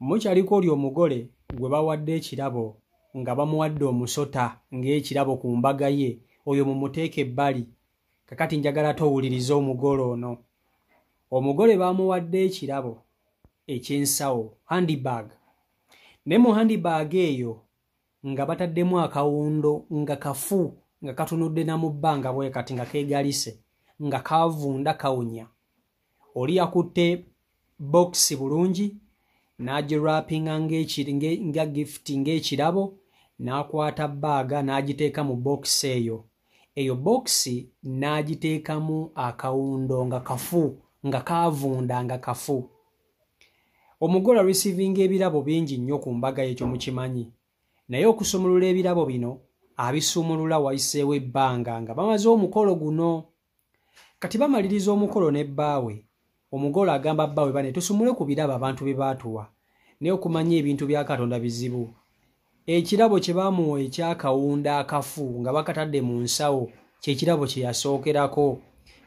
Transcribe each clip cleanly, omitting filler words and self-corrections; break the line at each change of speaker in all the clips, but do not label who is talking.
Mukyaliko oli omugole gwe bawadde ekirabo nga bamuwadde omusota ng'ekirabo ku mbaga ye, oyo mumuteeke ebbali. Kakati njagala towuliriza omugole ono. Omugole bamuwadde ekirabo eky'ensawo, handbag. Ne mu handbag eyo nga bataddemu akawundo nga kafu nga katunudde na mu bbanga bwe kati nga keegalise nga kaavunda kawunya. Oli yakutte box bulungi n'agirapinga nga gift ng'ekirabo n'akwata bbaaga n'agiteeka mu box eyo. Eyo box n'agiteekamu akawundo nga kafu nga kaavunda nga kafu. Omugole receiving ebirabo bingi nnyo ku mbaga y'ekyo mukimanyi. Naye okusumulula ebirabo bino abisumulula wayiseewo ebbanga nga bamaze omukolo guno. Kati bamaliriza omukolo ne bbaawe. Omugole agamba bbaawe bane tusumule ku birabo abantu bye baatuwa. Naye okumanya ebintu bya Katonda bizibu. Ekirabo kye baamuwa ekyakawunda akafu nga bakatadde mu nsawo kye kirabo kye yasookerako.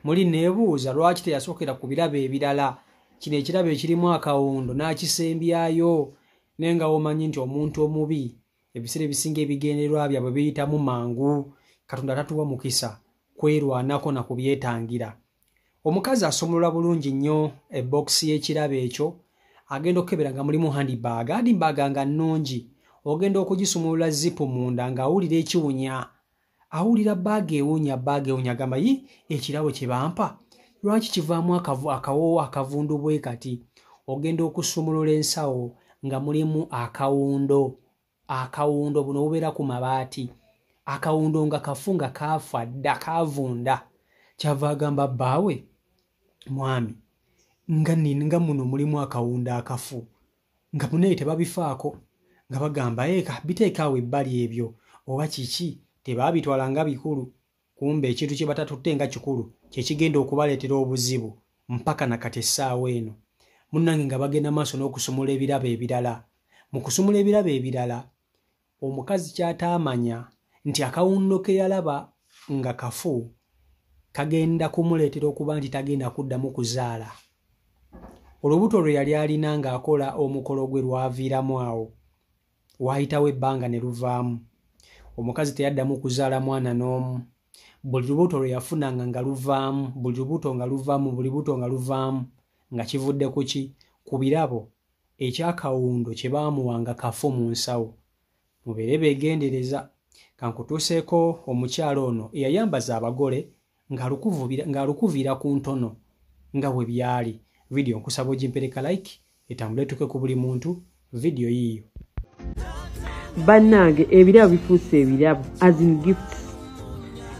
Muli neebuuza lwaki teyasookera ku birabo ebirala. Kino ekirabo ekirimu akawundo n'akisembyayo. Naye nga omanyi nti omuntu omubi ebiseera ebisinga ebigendererwa byabwe biyitamu mangu. Katonda tatuwa mukisa kwerwanako na kubyetangira. Omukazi asumulula bulungi nnyo ebox y'ekirabo ekyo. Agenda okukebera nga mulimu handbag. Handbag nga nnungi. Ogenda okugisumulula zipu munda nga awulira ekiwunya. Awulira bbaaga ewunya gamba yi ekirabo kye bampa. Lwaki kivaamu akawo akavundu bwe kati. Ogenda okusumulula ensawo nga mulimu akawundo. Akawundo buno bubeera ku mabaati. Akawundo nga kafu nga kaafa dda kaavunda. Kyava agamba bbaawe mwami nga muno mulimu akawundo akafu nga munaye tebabifaako nga bagamba eka biteekaawo ebbali ebyo oba kiki tebaabitwala nga bikulu. Kumbe ekintu kye batatutte nga kikulu kye kigenda okubaleetera obuzibu mpaka nakati essaawa eno. Munnange nga bagenda maaso n'okusumula ebirabo ebirala. Mu kusumula ebirabo ebirala omukazi kyataamanya nti akawundo ke yalaba nga kafu kagenda kumuleetera okuba nti tagenda kuddamu kuzaala. Olubuto lwe yali alina ng'akola omukolo gwe lwaviiramu awo. Waayitawo ebbanga ne luvaamu. Omukazi teyaddamu kuzaala mwana n'omu. Buli lubuto lwe yafunanga nga luvaamu, buli lubuto nga luvaamu nga kivudde ku ki? Ku birabo ekyakawundo kye baamuwanga kafu mu nsawo. Mubeere beegendereza. Kankutuuseeko omukyalo ono eyayambaza abagole ng'alukuviira ku ntono nga bwe byali. Video nkusaba ogimpereka like etambule tuke ku buli muntu video yiyo.
Bannange ebirabo bifuuse ebirabo as in gifts.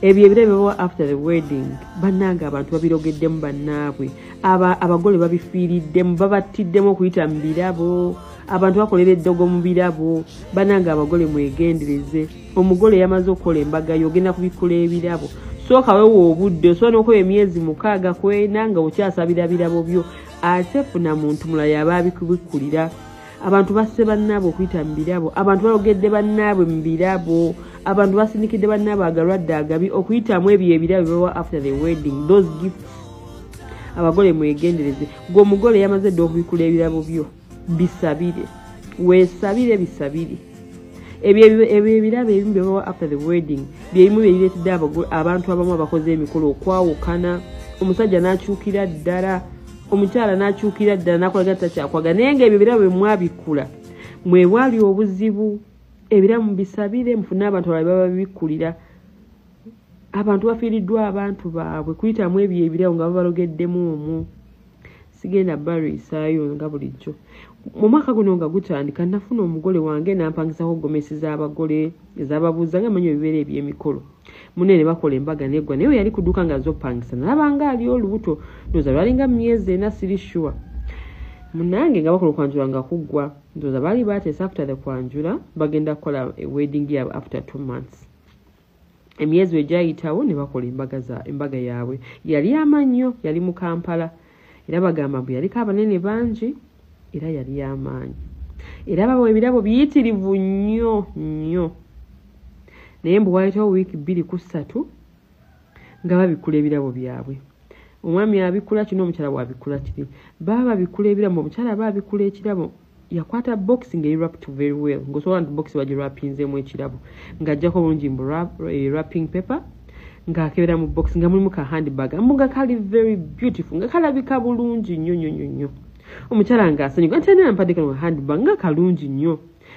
Ebyo ebirabo bibawa after the wedding. Bannange abantu babirogeddemu bannaabwe. Abagole babifiiriddemu babattiddemu okuyita mu birabo. Abantu bakolera eddogo mu birabo. Bannange abagole mwegendereze. Omugole yamaze okukola embaga yogenda kubikula ebirabo. Sooka weewa obudde osobola n'okuba emyezi 6 kwena nga okyasabira birabo byo. Ate funa muntu mulala yaba abikubikulira. Abantu basse bannaabwe okuyita mu birabo. Abantu balogedde bannaabwe mu birabo. Abantu basindikidde bannaabwe agalwadde agabi okuyitamu ebyo ebirabo bibawa after the wedding. Those gifts. Abagole mwegendereze. Gwe omugole yamaze dde okubikula ebirabo byo. Bisabire. Weesabire bisabire. Ebyo ebirabo ebimu bibawa after the wedding. Byebimu byebireetedde abantu abamu abakoze emikolo okwawukana. Omusajja n'akyukira ddala. Omukyala n'akyukira ddala n'akolaga takyakwaga. Naye nga ebyo birabo mwabikula mwewali obuzibu. Ebirabo bisabire mufune abantu abalala baba bibikulira. Abantu bafiiriddwa abantu baabwe kuyitamu ebyo ebirabo nga babalogeddemu omwo. Sigenda baliisaayo nga bulijjo. Mu mwaka guno nga gutandika nafuna omugole wange n'ampangisaako gomesi z'abagole ez'ababuuza nga manyi ebibeera eby'emikolo. Munene bakola embaga neggwa naye yali ku dduuka nga zopangisa nalabanga ali olubuto ndowooza lwalinga mu myezi 4 siri sure. Munange nga bakola okwanjula nga kuggwa ndowooza baali baateesa after the kwanjula bagenda kukola wedding yaabwe after 2 months. Emyezi egyayitawo ne bakola embaga yaabwe. Yali amannyo yali mu Kampala era bagamba mbu yaliko abanene bangi era yali y'amaanyi. Era babawa ebirabo biyitirivu nnyo. Naye mbu waayitawo wiiki 2 ku 3 nga babikula ebirabo byabwe. Omwami abikula kino omukyala bw'abikula kiri. Baba babikula ebirabo omukyala aba abikula ekirabo yakwata box nga wrapped very well ngosobola nti box bagirapinzeemu ekirabo ng'ajjako bulungi wrapping paper ng'akebera mu box nga mulimu ka handbag nga kali very beautiful nga kalabika bulungi nnyo omukyala ng'asanyuka nti ani ampadde kano handbag nga kalungi nnyo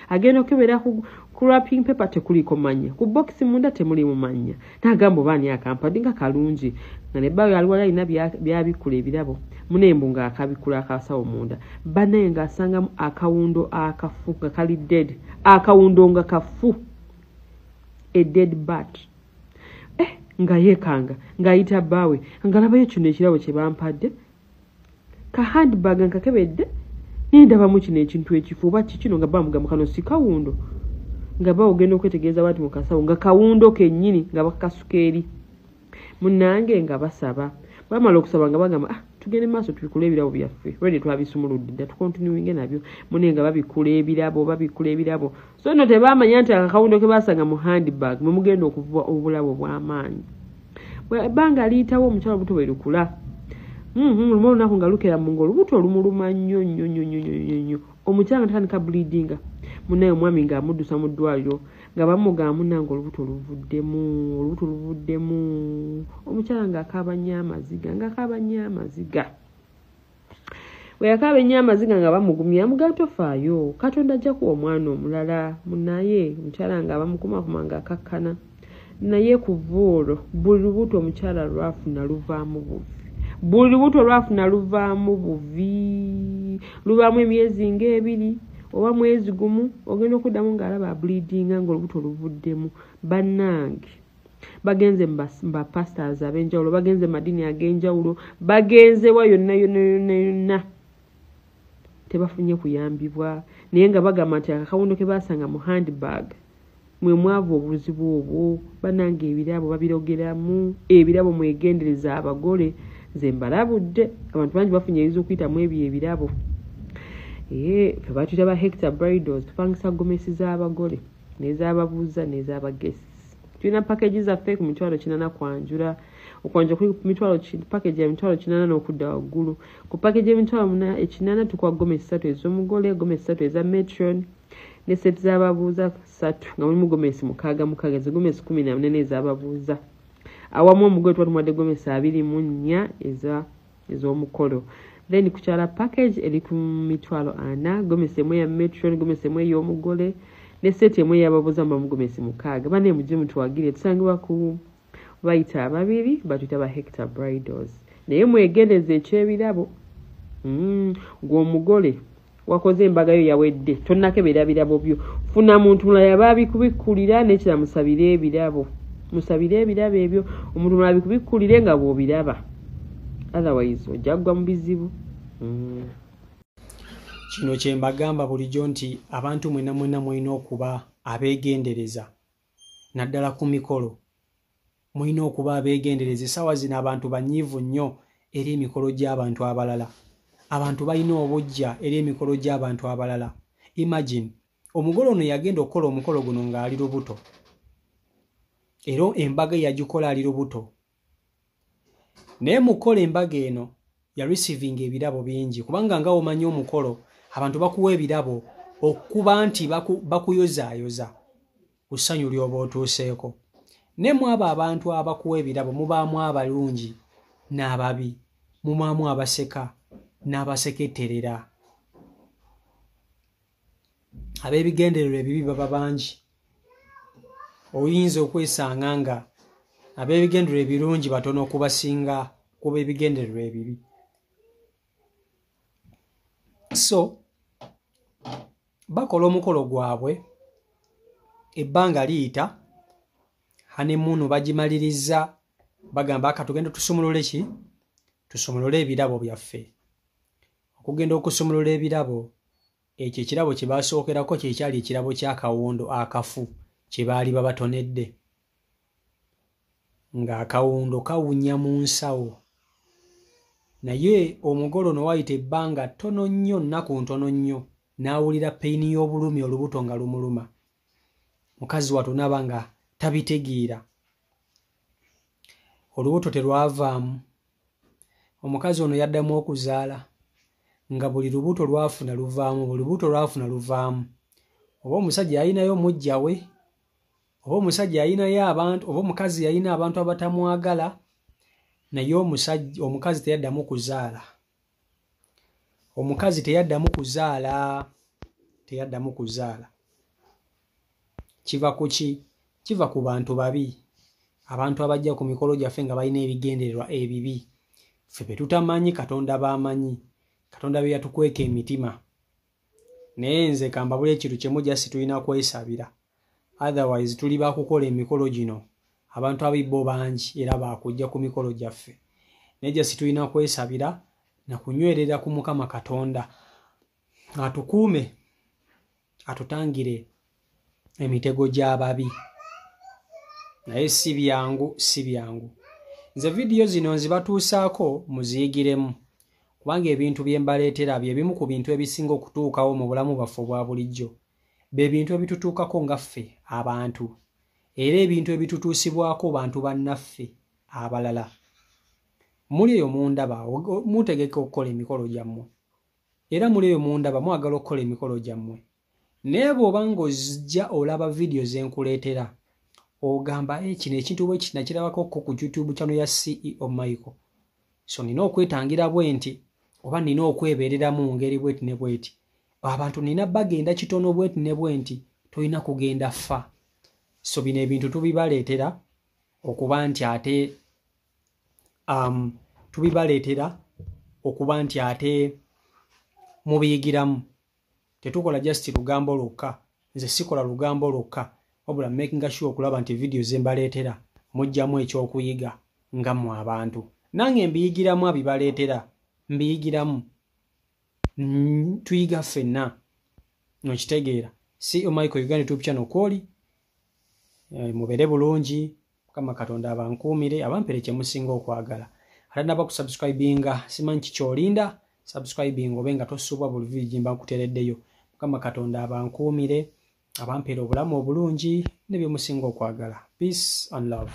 agenda okebera ku wrapping paper tekuliko manya ku box munda temulimu manya n'agamba oba ani akampadde nga kalungi nga ne bbawe aliwali alina byabikula ebirabo munembu ng'akabikula akasawo munda bannaye ng'asangamu akawundo akafu nga kali dead akawundo nga kafu a dead bat nga yeekanga ng'ayita bbaawe ng'alabayo kino ekirabo kye bampadde ka handbag nkakebedde nindabamu kino ekintu ekifu oba kikino nga bamugamba kano si kawundo nga bawogenda okwetegereza bati mu kasawo nga kawundo kennyini nga bakasuka eri munnange nga basaba bamala okusaba nga bagamba tugende maaso tubikula ebirabo byaffe ready twabisumuludde dda tukontinuinge nabyo mune nga babikula ebirabo so no tebamanya nti akakawundo ke basanga mu handbag mwe mugenda okuvuba obulabo bw'amaanyi ebbanga liyitawo omukyala obuto bwe lukula lumu olunaku nga lukera mu ngo olubuto olumuluma nnyo omukyala nga tatandika bleedinga munaye omwami ng'amuddusa mu ddwaliro nga bamugamba munnange olubuto luvuddemu omukyala ng'akaaba nnyo amaziga bwe yakaaba ennyo amaziga nga bamugumya mugamba tofaayo katonda ajja kuwa omwana omulala munaye omukyala nga bamukumakuma ng'akakkana naye ku vuulo buli lubuto omukyala lwafuna luvaamu buvi luvaamu emyezi ng'ebiri oba mwezi gumu ogenda okuddamu ng'alaba bleedinga ng'olubuto luvuddemu bannange bagenze mba pastors ab'enjawulo bagenze madiini ag'enjawulo bagenzewa yonna tebafunye kuyambibwa naye nga bagamba nti akakawundo ke basanga mu handbag mwe mwava obuzibu obwo bannange ebirabo babirogeramu ebirabo mwegendereza abagole nze mbalabudde abantu bangi bafunye ebiza okuyitamu ebyo ebirabo ffe batuyita ba Hector Bridals tupangisa gomesi z'abagole n'ez'ababuuza n'ez'abagesi tulina package zaffe ku mitwalo 80 kwanjula okwanja kuli package ya mitwalo 80 n'okudda waggulu ku package y'emitwalo 8 tukwa gomesi 3 ez'omugole gomesi 3 eza matron ne set z'ababuuza 3 nga mulimu gomesi 6 ezigomesi 14 n'ez'ababuuza awamu omugole twatumuwadde gomesi 24 ez'omukolo then kukyala package eri ku mitwalo 4 gomesi emu ya matron gomesi emu ey'omugole ne set emu y'ababuuza mu gomesi 6 bane mujje mutuwagire tusangibwa ku bayita ababiri batuyita ba Hector Bridals naye mwegendeze ekyebirabo gw'omugole wakoze embaga yo yawedde tonnakebera birabo byo funa muntu mulala yababikubikulira n'ekira musabire ebirabo ebyo omuntu mulala bikubikulire nga bw'obiraba otherwise ojagwa mu bizibu
kino kye mbagamba bulijjo nti abantu mwena mwina okuba abeegendereza naddala ku mikolo mwina okuba abeegendereza essaawa zino abantu banyiivu nnyo eri emikolo gy'abantu abalala abantu balina obujja eri emikolo gy'abantu abalala imagine omugole ono yagenda okukola omukolo guno ng'ali lubuto era embaga yagikola ali lubuto naye mukola embaga eno ya receiving ebirabo bingi kubanga nga omanyi omukolo abantu bakuwa ebirabo okuba nti bakuyozaayoza ku ssanyu lyoba otuuseeko ne mwabo abantu abakuwa ebirabo mubaamu abalungi n'ababi mubaamu abaseka n'abaseketerera ab'ebigendererwa ebibi baba bangi oyinza okwesanga nga ab'ebigendererwa ebirungi batono okubasinga kuba ebigendererwa ebibi so bakola omukolo gwabwe ebbanga liyita hanemuunu bagimaliriza bagamba akatugenda tusumulule ebirabo byaffe okugenda okusumulula ebirabo ekyo ekirabo kye basookerako kyekyali ekirabo ky'akawundo akafu kye baali babatonedde ng'akawundo kawunya mu nsawo naye omugole ono wayita ebbanga ttono nnyo nnaku ntono nnyo n'awulira peyini y'obulumi olubuto nga lumuluma mukazi watonaba nga tabitegeera olubuto terwavaamu omukazi ono yaddamu okuzaala nga buli lubuto lwafuna luvaamu oba omusajja yalinayo mujja we oba omusajja yalinayo abantu oba omukazi yalina abantu abatamwagala naye omukazi teyaddamu kuzaala kiva ku ki? Kiva ku bantu babi, abantu abajja ku mikolo gyaffe nga balina ebigendererwa ebibi. Ffe be tutamanyi Katonda b'amanyi, Katonda be yatukweka emitima. Naye nze kambabula ekintu kyemu jasi tulina kwesabira, otherwise tuli bakukola emikolo gino abantu abibbo bangi era bakujja ku mikolo gyaffe. Naye jasi tulina kwesabira na kunywerera ku Mukama Katonda atukuume, atutangire emitego gy'ababi. Naye si byangu. Nze vidiyo zino nzibatuusaako muziyigiremu, kubanga ebintu bye mbaleetera bye bimu ku bintu ebisinga okutuukawo mu bulamu bwaffe obwa bulijjo. Be bintu ebitutuukako nga ffe abantu, era ebintu ebitutuusibwako bantu bannaffe abalala. Muli eyo mundaba mutegeka okukola emikolo gyammwe, era muli eyo mundaba mwagala okukola emikolo gyammwe. Naye bw'oba ng'ojja olaba vidiyo ze nkuleetera ogamba kino ekintu bwe kiti nakirabako ku YouTube channel ya CEO Michael, so nina okwetangira bwe nti oba nina okwebeereramu mu ngeri bweti ne bweti, abantu nina bagenda kitono bweti ne bwenti, tolina kugenda ffa. So bino ebintu tubibaleetera okuba nti ate mubiyigiramu. Tetukola just lugambo lwokka, nze sikola lugambo lwokka, wabula making sure okulaba nti video ze mbaleetera mujjamu ekyokuyiga nga mu abantu. Nange mbiyigiramu abibaleetera, mbiyigiramu. Tuyiga ffenna, okitegeera. CEO Michael Uganda YouTube channel kwoli. Mubeere bulungi, Mukama Katonda abankuumire, abampere kye musinga okwagala. Ate naba kusubscribinga, simanyi kikyolinda, subscribing obenga tosubwa buli video gye mba nkuteereddeyo. Mukama Katonda abankuumire, abampere obulamu obulungi ne bye musinga okwagala. Peace and love.